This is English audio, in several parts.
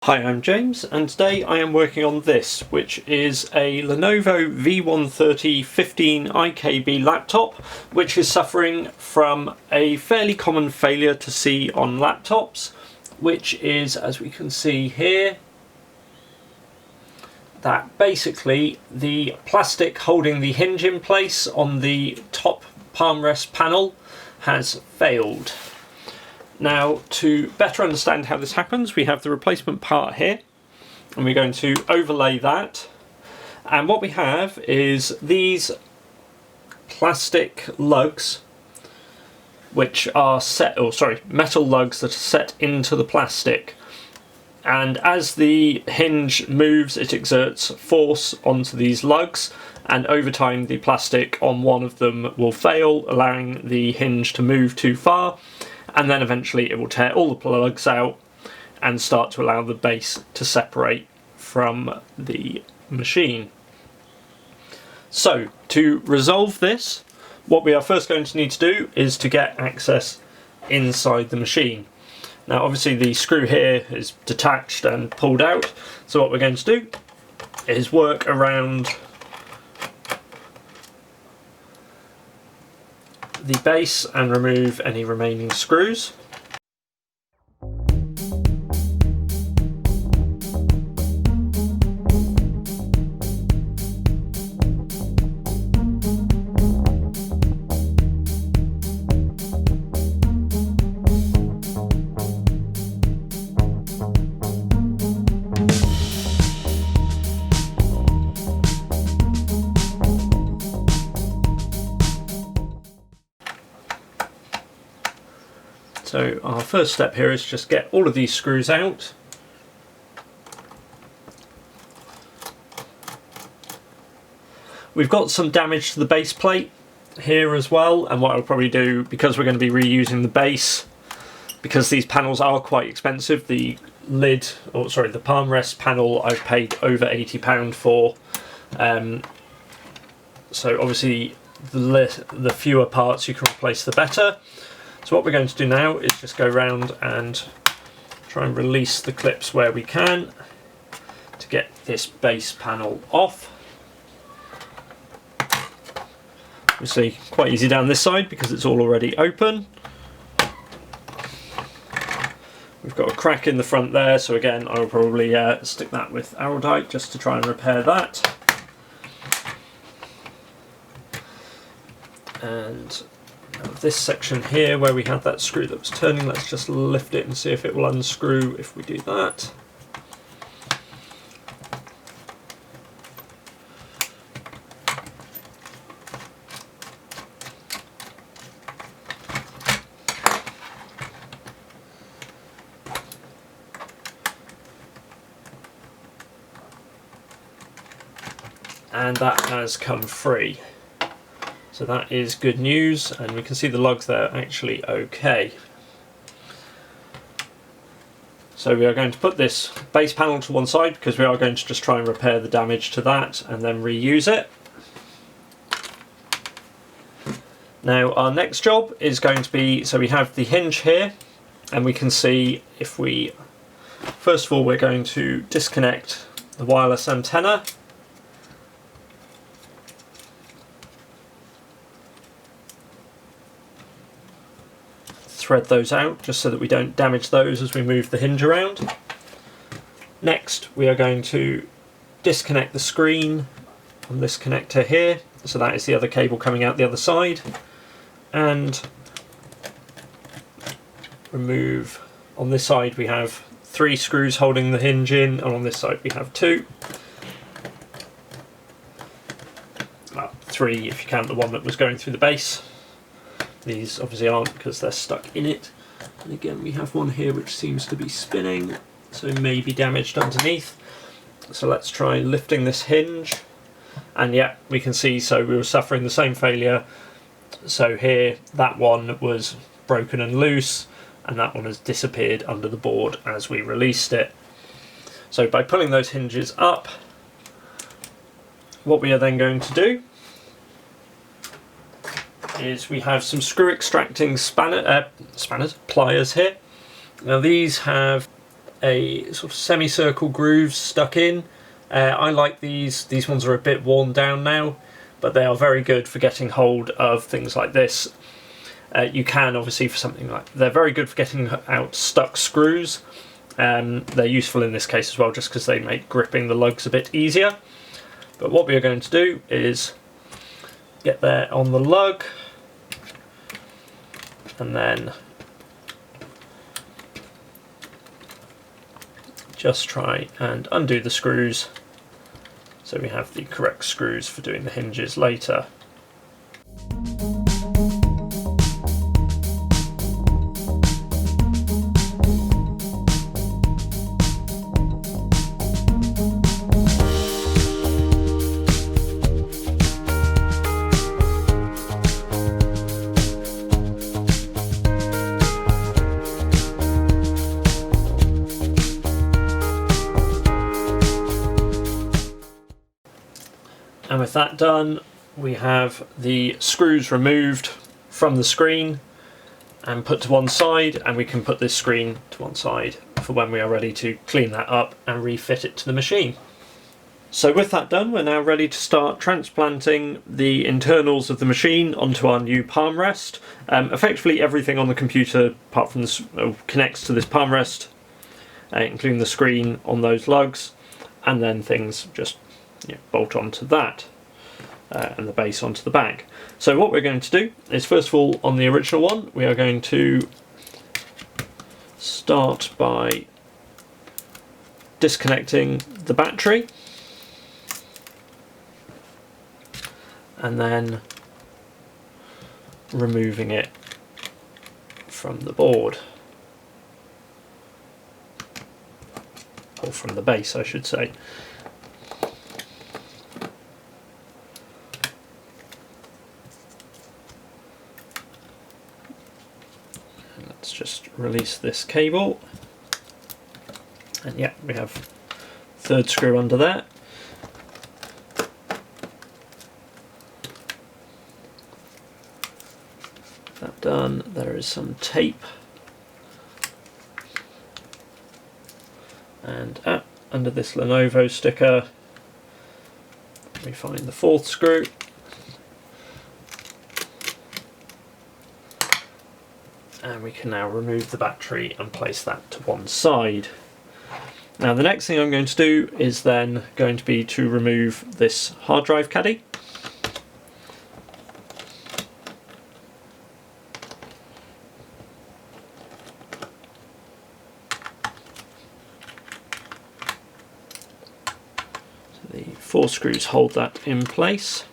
Hi, I'm James, and today I am working on this, which is a Lenovo V130-15ISK laptop, which is suffering from a fairly common failure to see on laptops, which is, as we can see here, that basically the plastic holding the hinge in place on the top palm rest panel has failed. Now, to better understand how this happens, we have the replacement part here, and we're going to overlay that. And what we have is these plastic lugs, which are metal lugs that are set into the plastic. And as the hinge moves, it exerts force onto these lugs, and over time the plastic on one of them will fail, allowing the hinge to move too far. And then eventually it will tear all the plugs out and start to allow the base to separate from the machine. So, to resolve this, what we are first going to need to do is to get access inside the machine. Now obviously the screw here is detached and pulled out, so what we're going to do is work around the base and remove any remaining screws. So our first step here is just get all of these screws out. We've got some damage to the base plate here as well, and what I'll probably do, because we're going to be reusing the base, because these panels are quite expensive, the palm rest panel I've paid over £80 for, so obviously the fewer parts you can replace the better. So what we're going to do now is just go around and try and release the clips where we can to get this base panel off. Obviously quite easy down this side because it's all already open. We've got a crack in the front there, so again I will probably stick that with Araldite just to try and repair that. And this section here where we had that screw that was turning, let's just lift it and see if it will unscrew if we do that. And that has come free. So that is good news, and we can see the lugs there are actually okay. So we are going to put this base panel to one side because we are going to just try and repair the damage to that and then reuse it. Now our next job is going to be, so we have the hinge here, and we can see if we, first of all we're going to disconnect the wireless antenna. Thread those out just so that we don't damage those as we move the hinge around. Next we are going to disconnect the screen from this connector here, so that is the other cable coming out the other side, and remove, on this side we have 3 screws holding the hinge in, and on this side we have 2. Well, 3 if you count the one that was going through the base. These obviously aren't because they're stuck in it. And again we have one here which seems to be spinning, so may be damaged underneath. So let's try lifting this hinge, and yeah, we can see, so we were suffering the same failure. So here that one was broken and loose, and that one has disappeared under the board as we released it. So by pulling those hinges up, what we are then going to do is we have some screw extracting pliers here. Now these have a sort of semicircle grooves stuck in. I like these. These ones are a bit worn down now, but they are very good for getting hold of things like this. You can obviously for something like, they're very good for getting out stuck screws. They're useful in this case as well, just because they make gripping the lugs a bit easier. But what we are going to do is get there on the lug, and then just try and undo the screws so we have the correct screws for doing the hinges later. And with that done, we have the screws removed from the screen and put to one side, and we can put this screen to one side for when we are ready to clean that up and refit it to the machine. So with that done, we're now ready to start transplanting the internals of the machine onto our new palm rest. Effectively everything on the computer apart from this connects to this palm rest, including the screen on those lugs, and then things just bolt onto that, and the base onto the back. So what we're going to do is, first of all, on the original one, we are going to start by disconnecting the battery, and then removing it from the board, or from the base I should say. Let's just release this cable, and yeah, we have third screw under there. That done, there is some tape, and under this Lenovo sticker we find the fourth screw. And we can now remove the battery and place that to one side. Now the next thing I'm going to do is then going to be to remove this hard drive caddy. So the four screws hold that in place.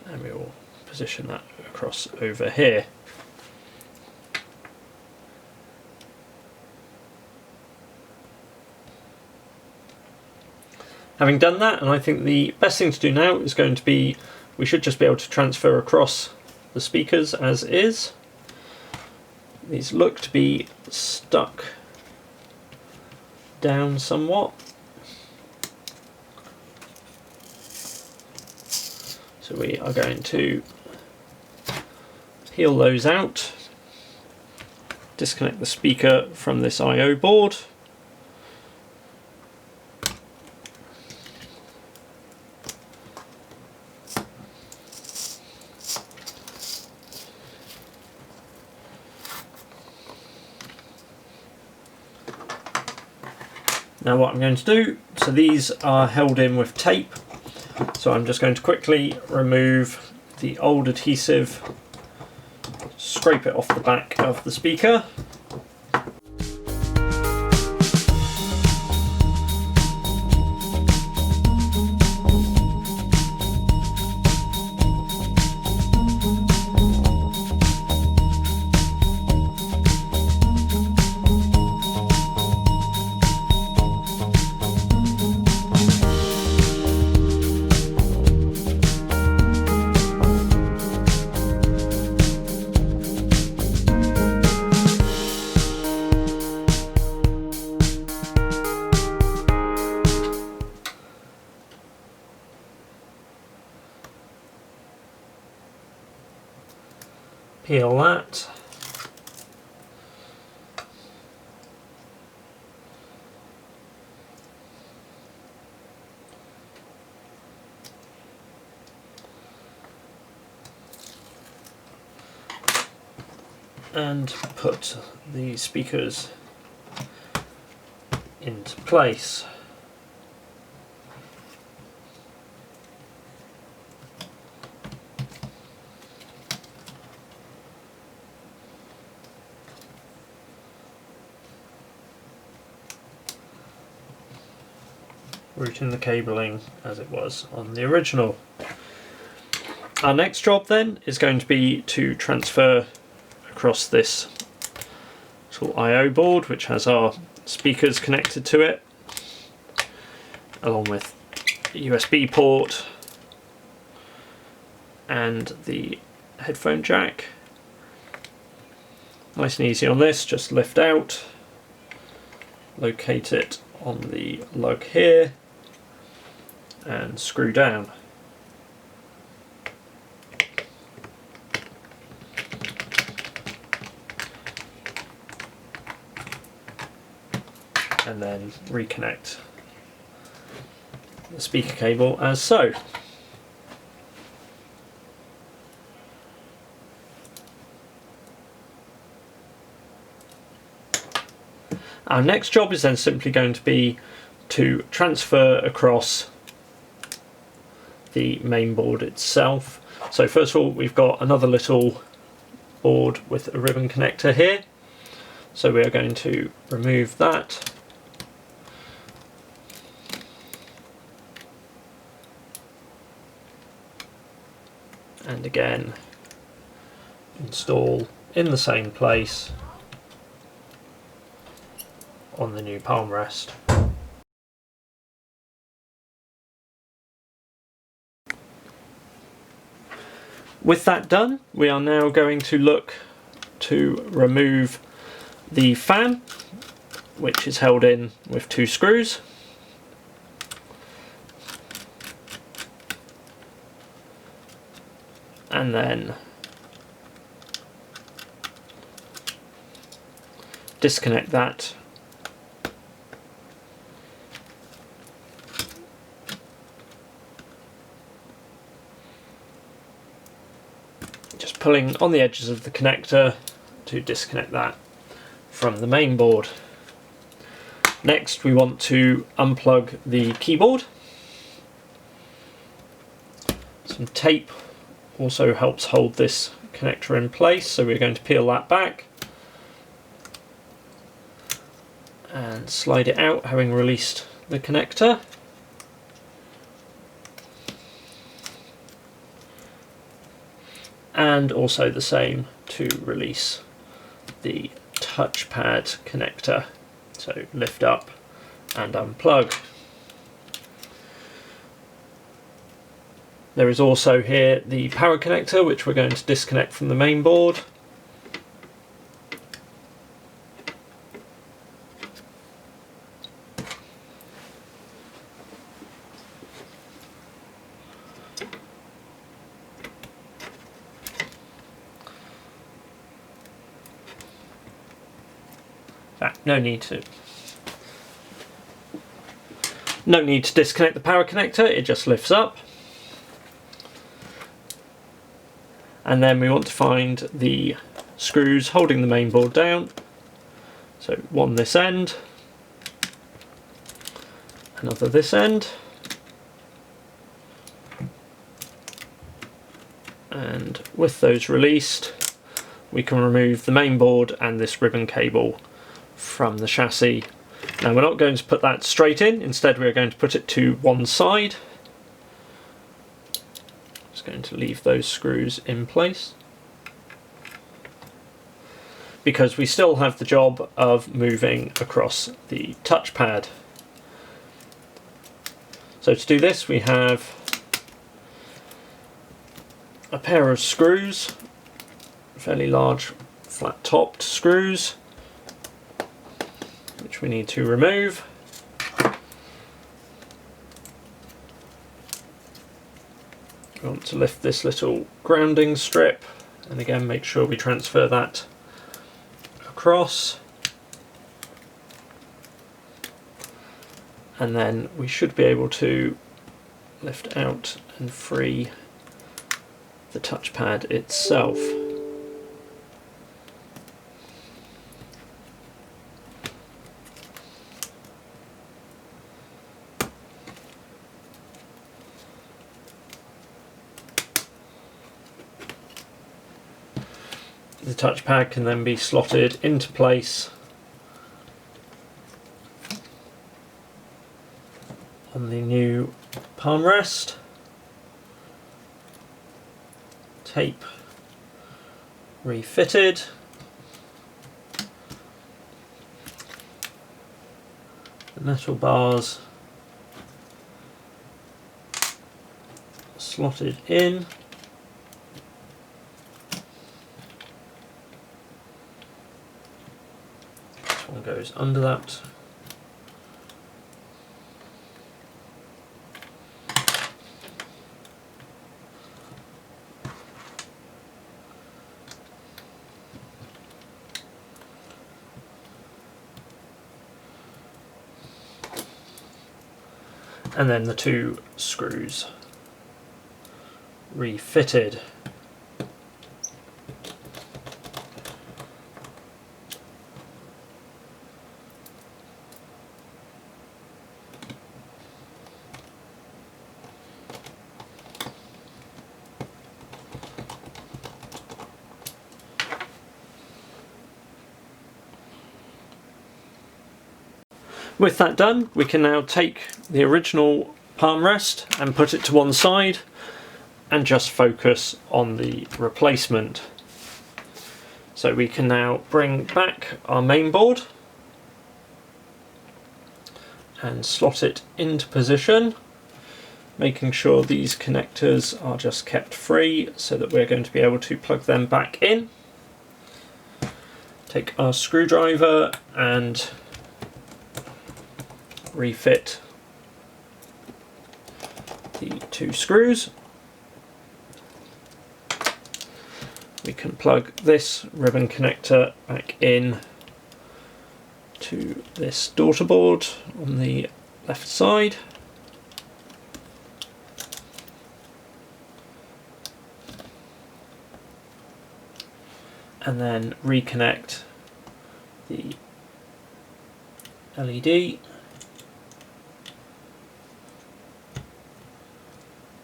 And we will position that across over here. Having done that, and I think the best thing to do now is going to be, we should just be able to transfer across the speakers as is. These look to be stuck down somewhat. So we are going to peel those out, disconnect the speaker from this I/O board, now what I'm going to do, so these are held in with tape. So I'm just going to quickly remove the old adhesive, scrape it off the back of the speaker. peel that. And put the speakers into place. Routing the cabling as it was on the original. Our next job then is going to be to transfer across this little I/O board, which has our speakers connected to it, along with the USB port and the headphone jack. Nice and easy on this, just lift out, locate it on the lug here and screw down. And then reconnect the speaker cable as so. Our next job is then simply going to be to transfer across the main board itself. So first of all, we've got another little board with a ribbon connector here. So we are going to remove that. And again, install in the same place on the new palm rest. With that done, we are now going to look to remove the fan, which is held in with 2 screws. And then disconnect that just pulling on the edges of the connector to disconnect that from the main board. Next we want to unplug the keyboard. Some tape also helps hold this connector in place, so we're going to peel that back and slide it out, having released the connector. And also the same to release the touchpad connector. So lift up and unplug. There is also here the power connector, which we're going to disconnect from the main board. No need to disconnect the power connector, it just lifts up. And then we want to find the screws holding the main board down. So one this end, another this end, and with those released we can remove the main board and this ribbon cable from the chassis. Now we're not going to put that straight in, instead we're going to put it to one side. Just going to leave those screws in place, because we still have the job of moving across the touchpad. So to do this we have a pair of screws, fairly large flat topped screws, which we need to remove. We want to lift this little grounding strip and again make sure we transfer that across, and then we should be able to lift out and free the touchpad itself. The touchpad can then be slotted into place on the new palm rest. Tape refitted. The metal bars slotted in. This one goes under that. And then the two screws refitted. With that done, we can now take the original palm rest and put it to one side and just focus on the replacement. So we can now bring back our main board and slot it into position, making sure these connectors are just kept free so that we're going to be able to plug them back in. Take our screwdriver and refit the two screws. We can plug this ribbon connector back in to this daughter board on the left side. And then reconnect the LED,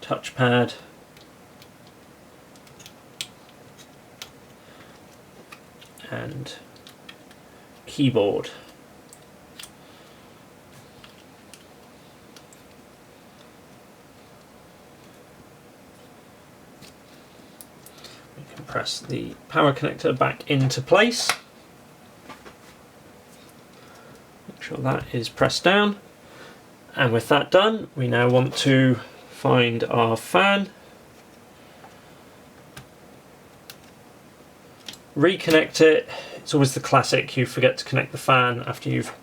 touchpad, and keyboard. We can press the power connector back into place. Make sure that is pressed down. And with that done, we now want to find our fan, reconnect it. It's always the classic, you forget to connect the fan after you've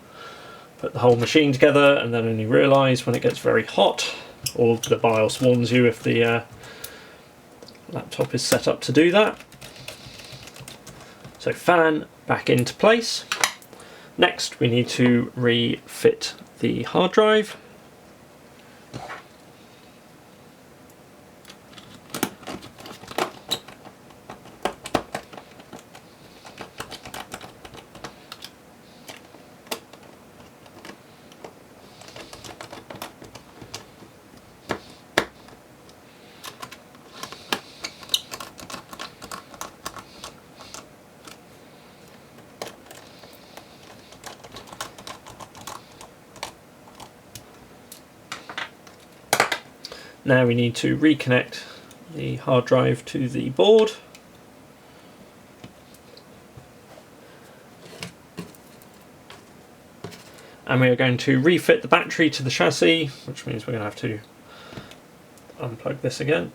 put the whole machine together and then only realise when it gets very hot, or the BIOS warns you if the laptop is set up to do that. So fan back into place. Next we need to refit the hard drive. Now we need to reconnect the hard drive to the board. And we are going to refit the battery to the chassis, which means we're going to have to unplug this again.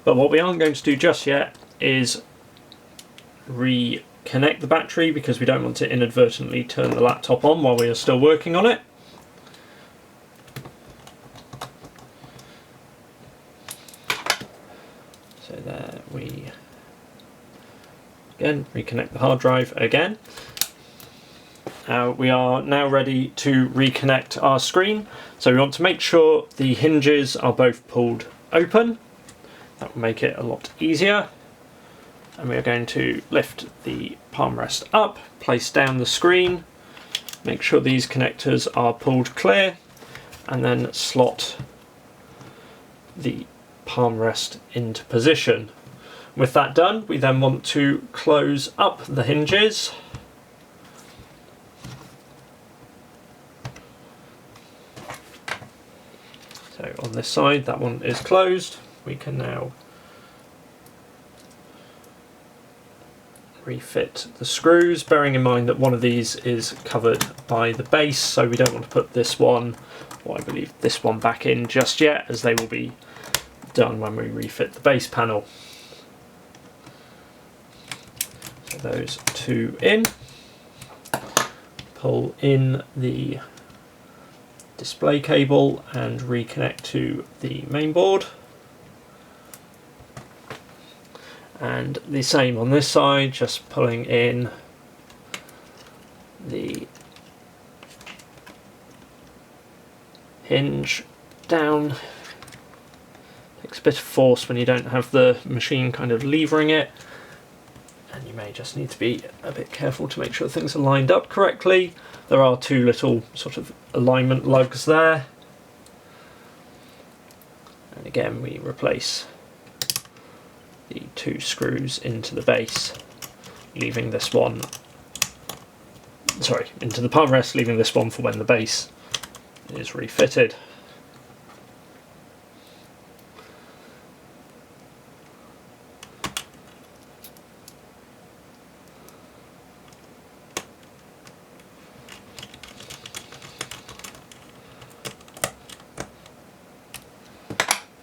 But what we aren't going to do just yet is reconnect reconnect the battery because we don't want to inadvertently turn the laptop on while we are still working on it. So there we again reconnect the hard drive again. We are now ready to reconnect our screen. So we want to make sure the hinges are both pulled open. That will make it a lot easier. And we are going to lift the palm rest up, place down the screen, make sure these connectors are pulled clear, and then slot the palm rest into position. With that done, we then want to close up the hinges. So on this side, that one is closed. We can now refit the screws, bearing in mind that one of these is covered by the base, so we don't want to put this one, or I believe this one, back in just yet, as they will be done when we refit the base panel. So those two in, pull in the display cable and reconnect to the main board. And the same on this side, just pulling in the hinge down. Takes a bit of force when you don't have the machine kind of levering it, and you may just need to be a bit careful to make sure things are lined up correctly. There are two little sort of alignment lugs there, and again we replace the two screws into the base, leaving this one, into the palm rest, leaving this one for when the base is refitted.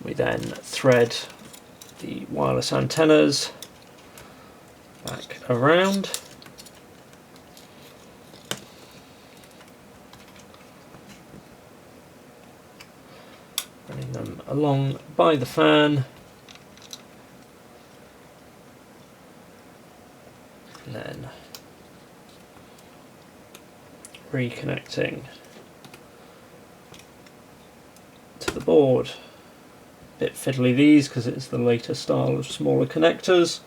We then thread the wireless antennas back around, running them along by the fan, and then reconnecting to the board. Bit fiddly these because it's the later style of smaller connectors.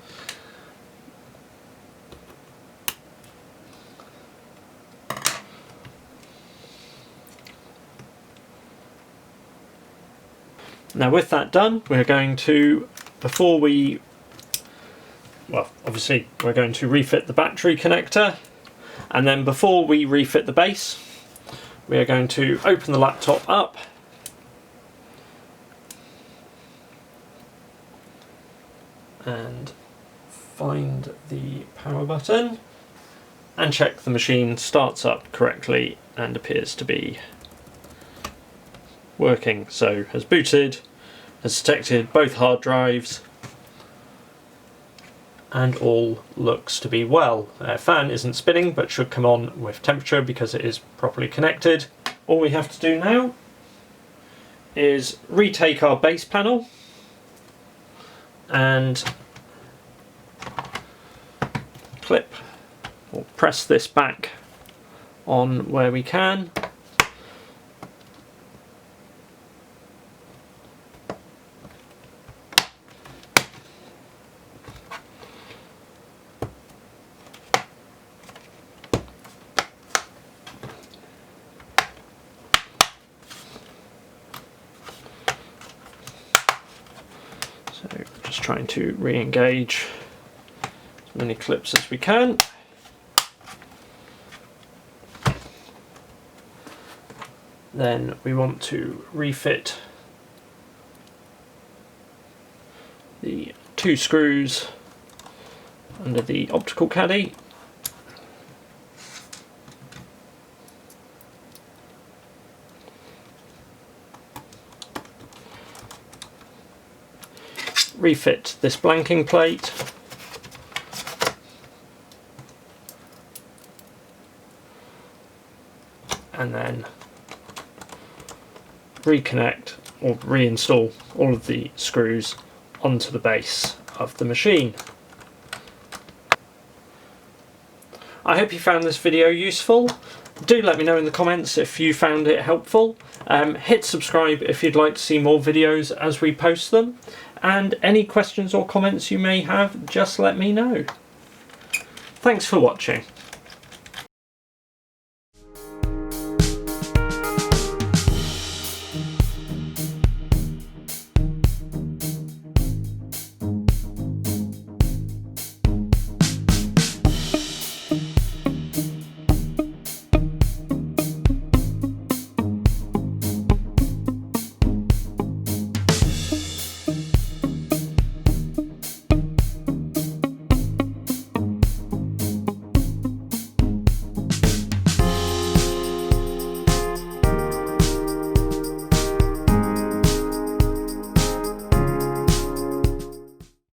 Now with that done, we're going to, obviously we're going to refit the battery connector, and then before we refit the base, we are going to open the laptop up and find the power button and check the machine starts up correctly and appears to be working. So has booted, has detected both hard drives, and all looks to be well. Fan isn't spinning but should come on with temperature because it is properly connected. All we have to do now is retake our base panel and clip or press this back on where we can. So just trying to re-engage as many clips as we can. Then we want to refit the two screws under the optical caddy. Refit this blanking plate. and then reconnect or reinstall all of the screws onto the base of the machine. I hope you found this video useful. Do let me know in the comments if you found it helpful. Hit subscribe if you'd like to see more videos as we post them. And any questions or comments you may have, just let me know. Thanks for watching.